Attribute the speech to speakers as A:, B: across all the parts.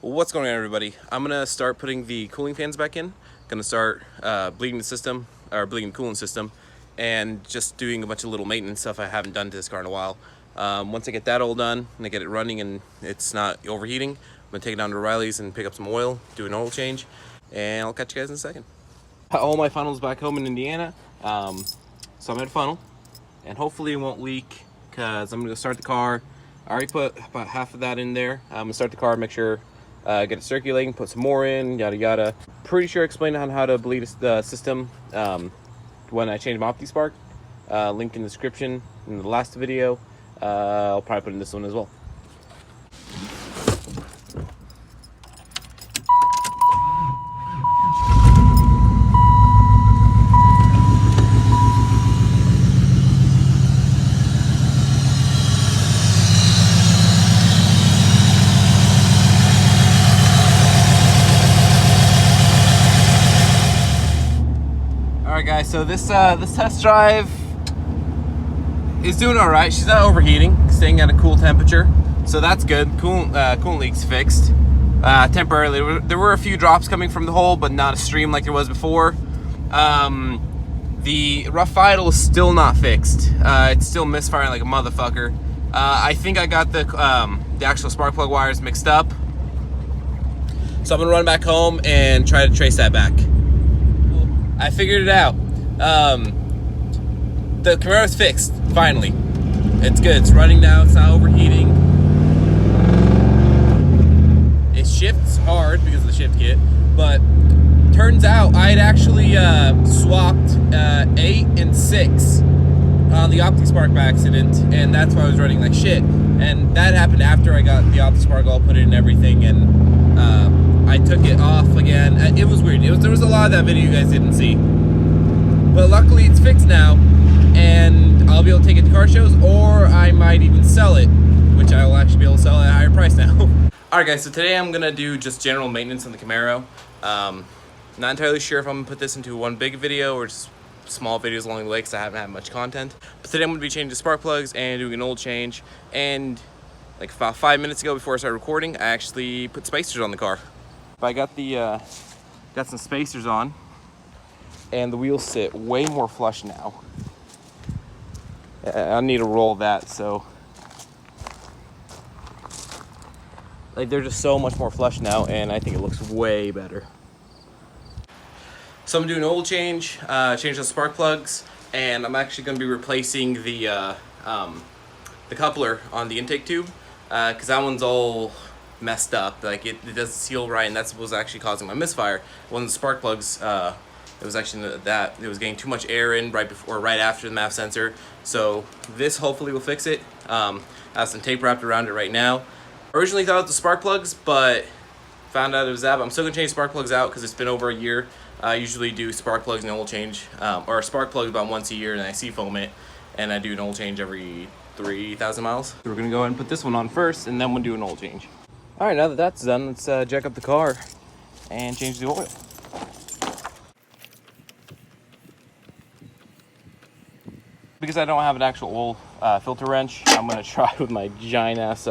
A: What's going on, everybody? I'm gonna start putting the cooling fans back in. Gonna start bleeding the system, or bleeding the coolant system, and just doing a bunch of little maintenance stuff I haven't done to this car in a while. Once I get that all done and I get it running and it's not overheating, I'm gonna take it down to O'Reilly's and pick up some oil, do an oil change, and I'll catch you guys in a second. All my funnels back home in Indiana, so I'm at a funnel, and hopefully it won't leak because I'm gonna go start the car. I already put about half of that in there. I'm gonna start the car, make sure, get it circulating, put some more in, yada yada. Pretty sure I explained on how to bleed the system when I changed my OptiSpark. Link in the description in the last video. I'll probably put in this one as well. Alright guys, so this test drive is doing alright. She's not overheating, staying at a cool temperature, so that's good. Coolant leak's fixed temporarily. There were a few drops coming from the hole, but not a stream like there was before. The rough idle is still not fixed. It's still misfiring like a motherfucker. I think I got the actual spark plug wires mixed up, so I'm gonna run back home and try to trace that back. I figured it out. The Camaro's fixed, finally. It's good, it's running now, it's not overheating. It shifts hard because of the shift kit, but turns out I had actually swapped 8 and 6 on the OptiSpark by accident, and that's why I was running like shit. And that happened after I got the OptiSpark all put in and everything, and I took it off again. It was weird. There was a lot of that video you guys didn't see. But luckily it's fixed now, and I'll be able to take it to car shows, or I might even sell it, which I will actually be able to sell at a higher price now. Alright guys, so today I'm going to do just general maintenance on the Camaro. Not entirely sure if I'm going to put this into one big video or just small videos along the way because I haven't had much content. But today I'm going to be changing the spark plugs and doing an oil change. And like about 5 minutes ago before I started recording, I actually put spacers on the car. I got got some spacers on, and the wheels sit way more flush now. I need to roll that, so like they're just so much more flush now, and I think it looks way better. So I'm doing an oil change, change the spark plugs, and I'm actually going to be replacing the coupler on the intake tube because that one's all messed up. Like it doesn't seal right, and that's what was actually causing my misfire. One of the spark plugs, it was actually that it was getting too much air in right before or right after the MAF sensor. So this hopefully will fix it. I have some tape wrapped around it right now. Originally thought it was the spark plugs, but found out it was that. But I'm still gonna change spark plugs out because it's been over a year. I usually do spark plugs and oil change, or spark plugs about once a year, and I seafoam it, and I do an oil change every 3,000 miles. So we're gonna go ahead and put this one on first, and then we'll do an oil change. All right, now that that's done, let's jack up the car and change the oil. Because I don't have an actual oil filter wrench, I'm gonna try with my giant ass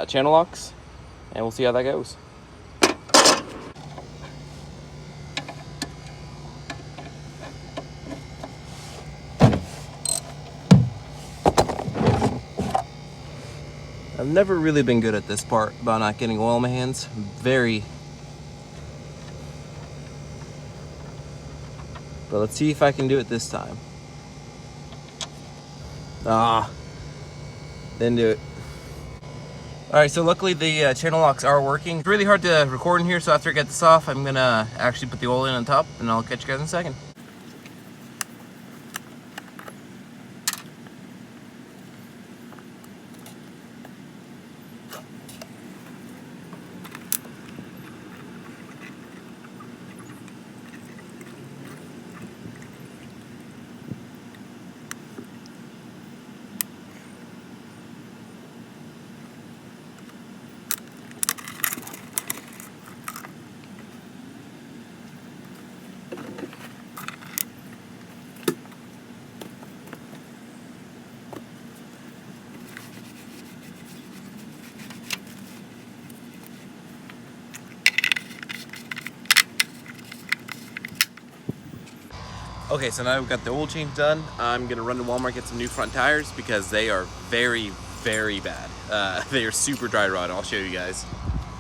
A: channel locks, and we'll see how that goes. I've never really been good at this part about not getting oil in my hands. But let's see if I can do it this time. Didn't do it. Alright, so luckily the channel locks are working. It's really hard to record in here, so after I get this off, I'm gonna actually put the oil in on top, and I'll catch you guys in a second. Okay, so now we've got the oil change done. I'm gonna run to Walmart, get some new front tires because they are very, very bad. They are super dry rot. I'll show you guys.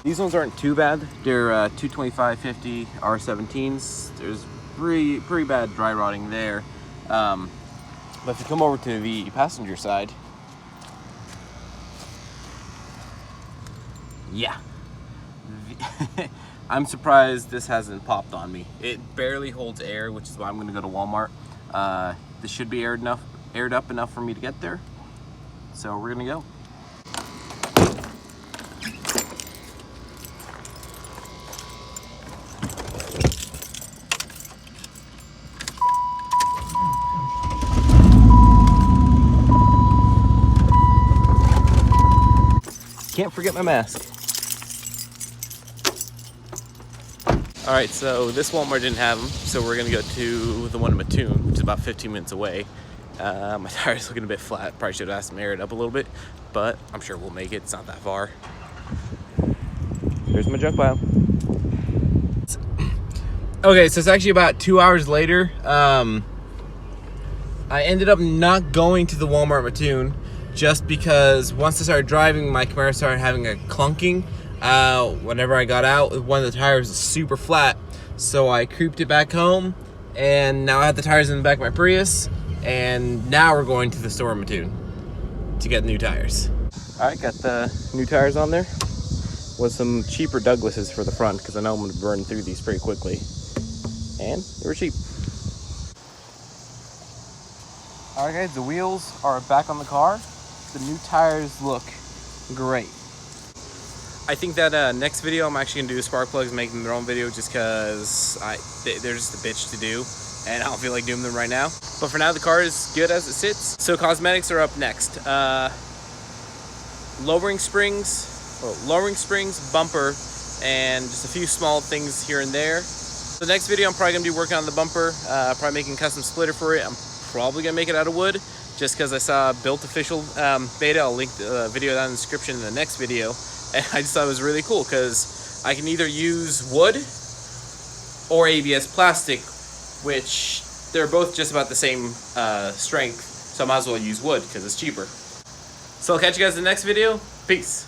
A: These ones aren't too bad. They're 225/50 R17s. There's pretty bad dry rotting there. But if you come over to the passenger side, yeah. I'm surprised this hasn't popped on me. It barely holds air, which is why I'm gonna go to Walmart. This should be aired up enough for me to get there. So we're gonna go. Can't forget my mask. All right, so this Walmart didn't have them, so we're gonna go to the one in Mattoon, which is about 15 minutes away. My tire's looking a bit flat. Probably should have asked them to air it up a little bit, but I'm sure we'll make it. It's not that far. There's my junk pile. Okay, so it's actually about 2 hours later. I ended up not going to the Walmart Mattoon just because once I started driving, my Camaro started having a clunking. Whenever I got out, one of the tires was super flat, so I creeped it back home, and now I have the tires in the back of my Prius, and now we're going to the store in Mattoon to get new tires. All right, got the new tires on there with some cheaper Douglases for the front because I know I'm going to burn through these pretty quickly, and they were cheap. All right, guys, the wheels are back on the car. The new tires look great. I think that next video I'm actually gonna do spark plugs making their own video just because they're just a bitch to do and I don't feel like doing them right now. But for now, the car is good as it sits. So cosmetics are up next. Lowering springs, bumper, and just a few small things here and there. The next video I'm probably gonna be working on the bumper, probably making a custom splitter for it. I'm probably gonna make it out of wood just because I saw Built Official beta. I'll link the video down in the description in the next video. And I just thought it was really cool because I can either use wood or ABS plastic, which they're both just about the same strength. So I might as well use wood because it's cheaper. So I'll catch you guys in the next video. Peace.